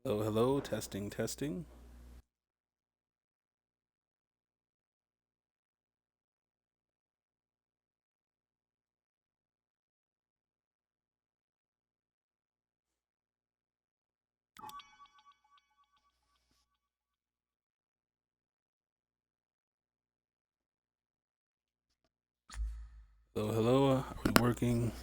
Oh, hello, testing, testing. Oh, hello, are we working?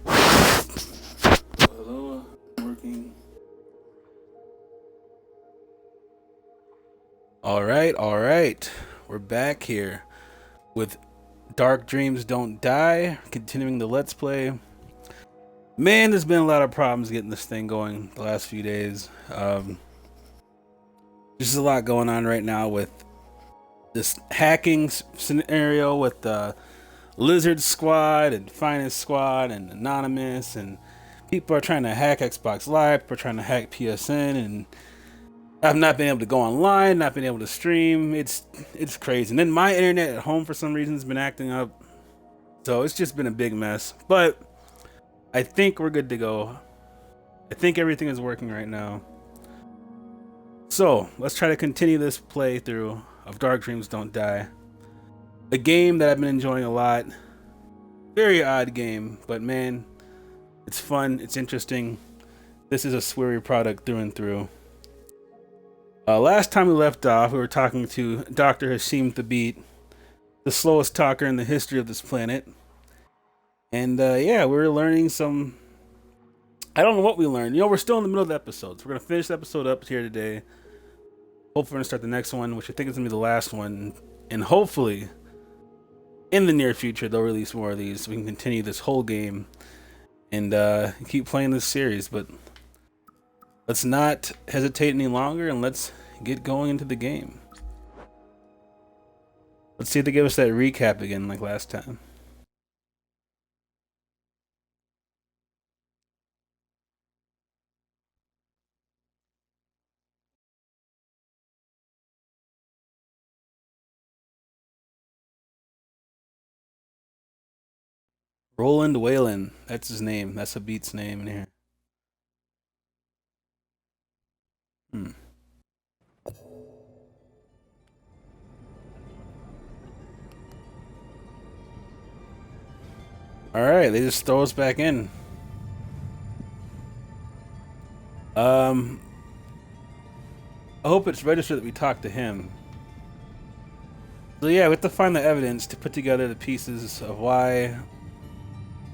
Oh, hello, working. All right. We're back here with Dark Dreams Don't Die, continuing the Let's Play. Man, there's been a lot of problems getting this thing going the last few days. There's a lot going on right now with this hacking scenario with the Lizard Squad and Finest Squad and Anonymous, and people are trying to hack Xbox Live, people are trying to hack PSN, and I've not been able to go online, not been able to stream. It's crazy. And then my internet at home for some reason has been acting up. So it's just been a big mess. But I think we're good to go. I think everything is working right now. So let's try to continue this playthrough of Dark Dreams Don't Die. A game that I've been enjoying a lot. Very odd game, but man, it's fun, it's interesting. This is a Swery product through and through. Last time we left off, we were talking to Dr. Hashim Thabit, the slowest talker in the history of this planet. And yeah, we were learning some. I don't know what we learned. You know, we're still in the middle of the episode. So we're going to finish the episode up here today. Hopefully, we're going to start the next one, which I think is going to be the last one. And hopefully, in the near future, they'll release more of these so we can continue this whole game and keep playing this series. But let's not hesitate any longer and let's get going into the game. Let's see if they give us that recap again like last time. Roland Whalen, that's his name. That's a beat's name in here. Hmm. All right, they just throw us back in. Um, I hope it's registered that we talked to him. So yeah, we have to find the evidence to put together the pieces of why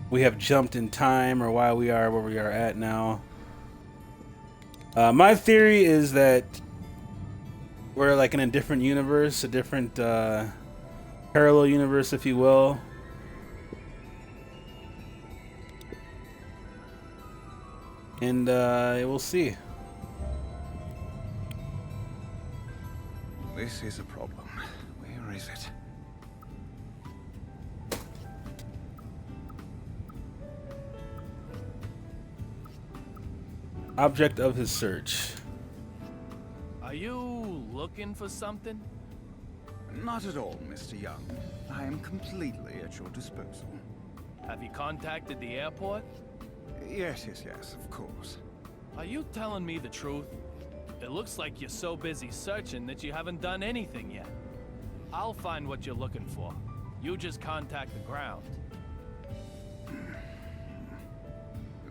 we have jumped in time or why we are where we are at now. My theory is that we're like in a different universe, a different parallel universe, if you will. And we'll see. This is a problem. Where is it? Object of his search. Are you looking for something? Not at all, Mr. Young. I am completely at your disposal. Have you contacted the airport? Yes, of course. Are you telling me the truth? It looks like you're so busy searching that you haven't done anything yet. I'll find what you're looking for. You just contact the ground.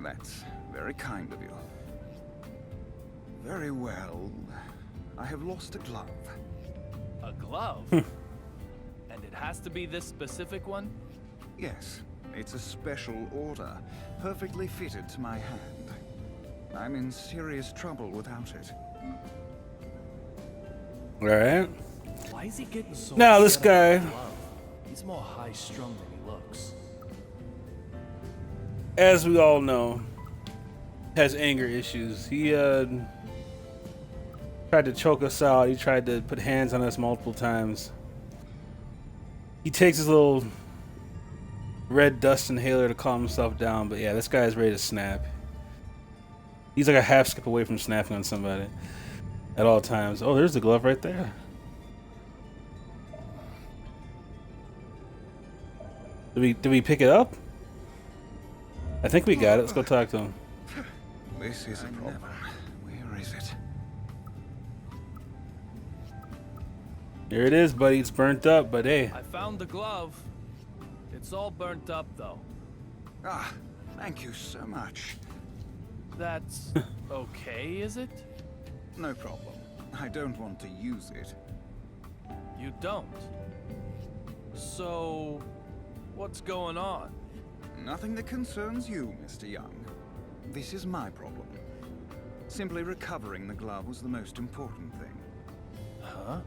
That's very kind of you. Very well. I have lost a glove. A glove? And it has to be this specific one? Yes, it's a special order, perfectly fitted to my hand. I'm in serious trouble without it. All right. Why is he getting so Now, this upset about guy- the glove? He's more high-strung than he looks. As we all know, has anger issues. He tried to choke us out. He tried to put hands on us multiple times. He takes his little red dust inhaler to calm himself down, but yeah, this guy is ready to snap. He's like a half skip away from snapping on somebody at all times. Oh, there's the glove right there. Did we pick it up? I think we got it. Let's go talk to him. This is a problem. Where is it? There it is, buddy. It's burnt up, but hey. I found the glove. It's all burnt up, though. Ah, thank you so much. That's okay, is it? No problem. I don't want to use it. You don't. So, what's going on? Nothing that concerns you, Mr. Young. This is my problem. Simply recovering the glove was the most important thing. Huh?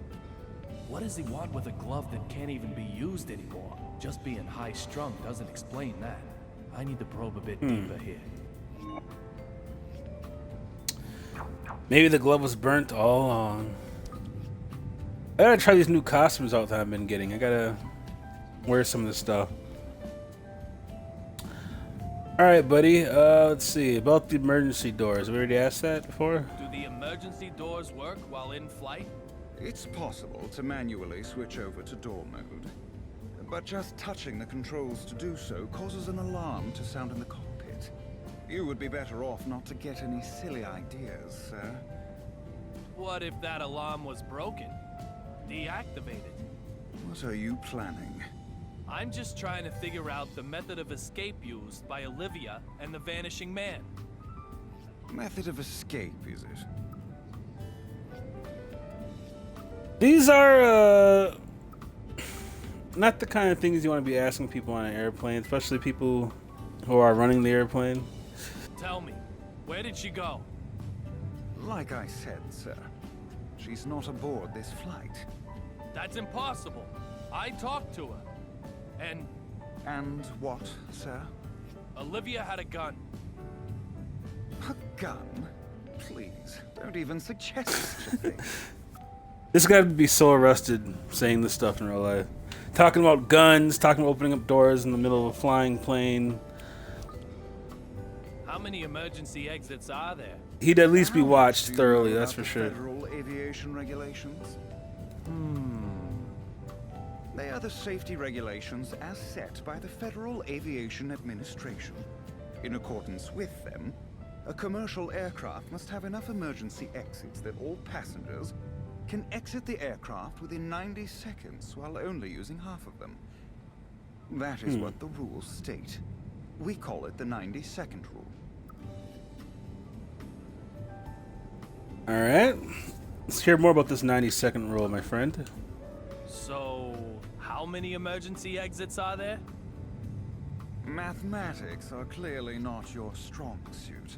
What does he want with a glove that can't even be used anymore? Just being high-strung doesn't explain that. I need to probe a bit deeper here. Maybe the glove was burnt all along. I gotta try these new costumes out that I've been getting. I gotta wear some of this stuff. Alright, buddy. Let's see. About the emergency doors. We already asked that before? Do the emergency doors work while in flight? It's possible to manually switch over to door mode. But just touching the controls to do so causes an alarm to sound in the cockpit. You would be better off not to get any silly ideas, sir. What if that alarm was broken? Deactivated? What are you planning? I'm just trying to figure out the method of escape used by Olivia and the Vanishing Man. Method of escape, is it? These are not the kind of things you want to be asking people on an airplane, especially people who are running the airplane. Tell me, where did she go? Like I said, sir, she's not aboard this flight. That's impossible. I talked to her. And what, sir? Olivia had a gun. A gun? Please, don't even suggest such a thing. This guy would be so arrested saying this stuff in real life. Talking about guns, talking about opening up doors in the middle of a flying plane. How many emergency exits are there? He'd at least be How much watched do you thoroughly, know that's about for the sure. Federal aviation regulations? They are the safety regulations as set by the Federal Aviation Administration. In accordance with them, a commercial aircraft must have enough emergency exits that all passengers can exit the aircraft within 90 seconds while only using half of them. That is what the rules state. We call it the 90-second rule. Alright. Let's hear more about this 90-second rule, my friend. So, how many emergency exits are there? Mathematics are clearly not your strong suit.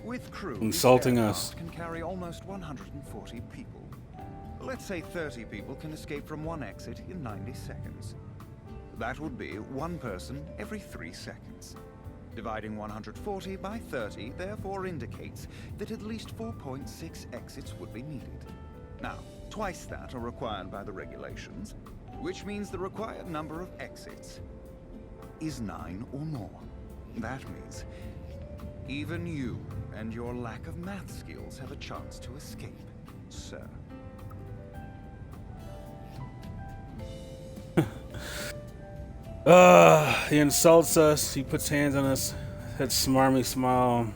With crew, Insulting this us. aircraft can carry almost 140 people. Let's say 30 people can escape from one exit in 90 seconds. That would be one person every 3 seconds. Dividing 140 by 30 therefore indicates that at least 4.6 exits would be needed. Now, twice that are required by the regulations, which means the required number of exits is 9 or more. That means even you and your lack of math skills have a chance to escape, sir. He insults us, he puts hands on us, that smarmy smile.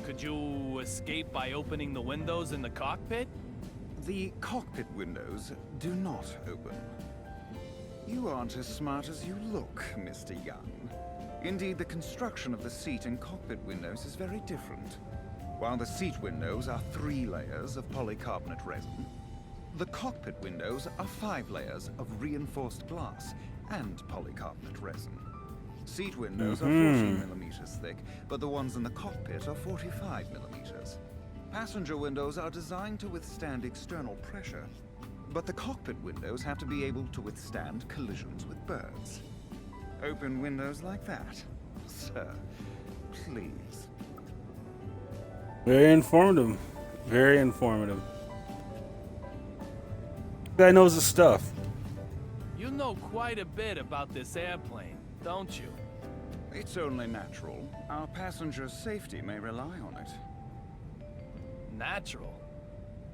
Could you escape by opening the windows in the cockpit? The cockpit windows do not open. You aren't as smart as you look, Mr. Young. Indeed, the construction of the seat and cockpit windows is very different. While the seat windows are 3 layers of polycarbonate resin, the cockpit windows are 5 layers of reinforced glass and polycarbonate resin. Seat windows are 14 millimeters thick, but the ones in the cockpit are 45 millimeters. Passenger windows are designed to withstand external pressure, but the cockpit windows have to be able to withstand collisions with birds. Open windows like that, sir. Please. Very informative. Very informative. Guy knows his stuff. You know quite a bit about this airplane, don't you? It's only natural. Our passengers' safety may rely on it. Natural.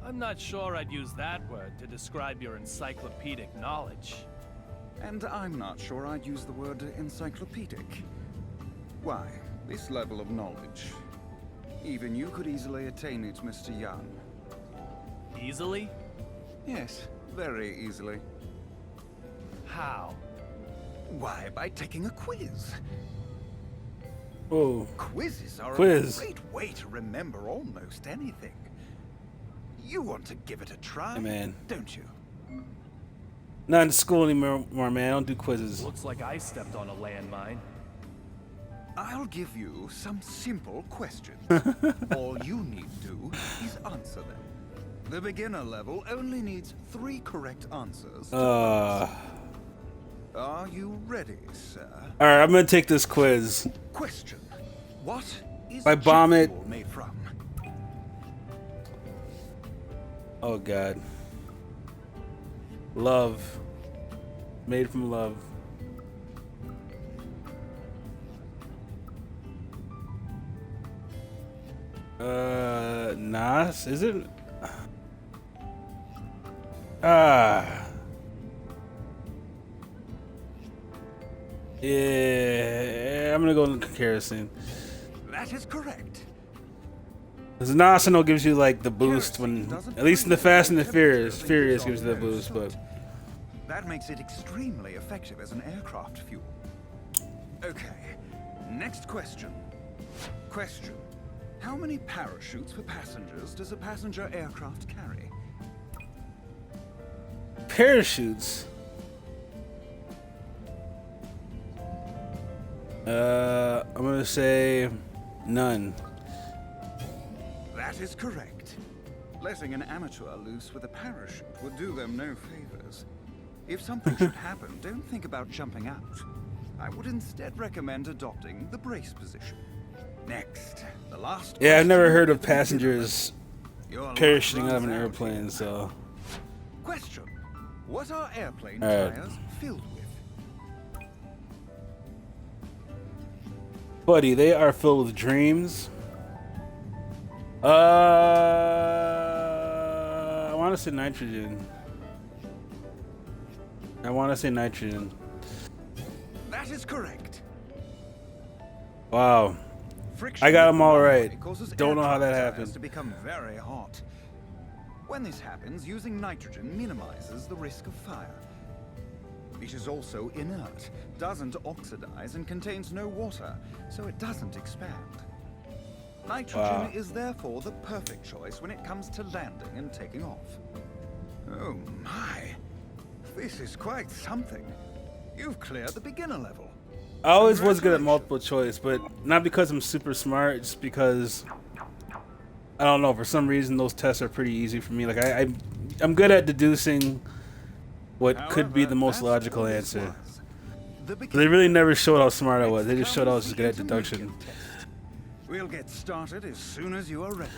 I'm not sure I'd use that word to describe your encyclopedic knowledge. And I'm not sure I'd use the word encyclopedic. Why, this level of knowledge. Even you could easily attain it, Mr. Young. Easily? Yes, very easily. How? Why, by taking a quiz. Whoa. Quizzes are Quiz. a great way to remember almost anything. You want to give it a try, Hey, man. don't you? Not in school anymore, man. I don't do quizzes. Looks like I stepped on a landmine. I'll give you some simple questions. All you need to do is answer them. The beginner level only needs 3 correct answers. Are you ready, sir? Alright, I'm gonna take this quiz. Question. What is I bomb jet it. fuel made from? Oh god. Love. Made from love. Nas? Is it? Yeah, I'm gonna go in comparison. That is correct. Because Nasano gives you like the boost when, at least in the Fast and the Furious gives you the boost, but That makes it extremely effective as an aircraft fuel. Okay, next question. Question. How many parachutes for passengers does a passenger aircraft carry? parachutes. I'm gonna say none. That is correct. Letting an amateur loose with a parachute would do them no favors. If something should happen, don't think about jumping out. I would instead recommend adopting the brace position. Next, the last Yeah, I've never question heard of is beginner. passengers Your luck parachuting out of runs an out airplane, here. so Question. What are airplane All right. tires filled with? buddy, they are filled with dreams. I want to say nitrogen. That is correct. Wow. Friction I got with 'em the all runway right. causes Don't know how that aircraft tires happened. to become very hot. When this happens, using nitrogen minimizes the risk of fire. It is also inert, doesn't oxidize, and contains no water, so it doesn't expand. Nitrogen Wow. is therefore the perfect choice when it comes to landing and taking off. Oh my. This is quite something. You've cleared the beginner level. I always was good at multiple choice, but not because I'm super smart, just because I don't know. For some reason, those tests are pretty easy for me. Like I'm good at deducing what could be However, the most that's logical all this answer. was. The They really never showed how smart I was. They just showed I was just good at deduction. We'll get started as soon as you are ready.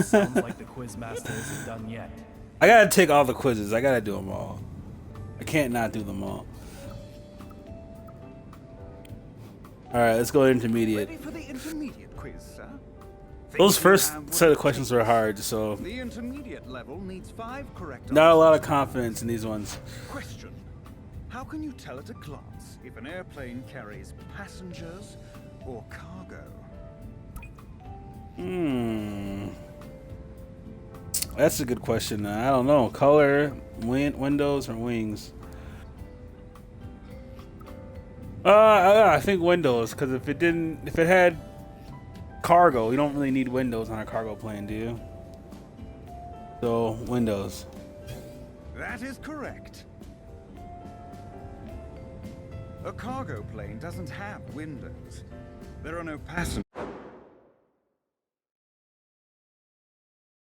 Sounds like the quizmaster isn't done yet. I gotta take all the quizzes. I gotta do them all. I can't not do them all. All right, let's go intermediate. Ready for the intermediate quiz, sir? Think Those you first have what set it of questions takes. were hard, so The intermediate level needs 5 correct not a lot of answers. confidence in these ones. Question. How can you tell at a glance if an airplane carries passengers or cargo? That's a good question. I don't know. Color, windows, or wings? I think windows, because if it had cargo, you don't really need windows on a cargo plane, do you? So windows. That is correct. A cargo plane doesn't have windows. There are no passengers.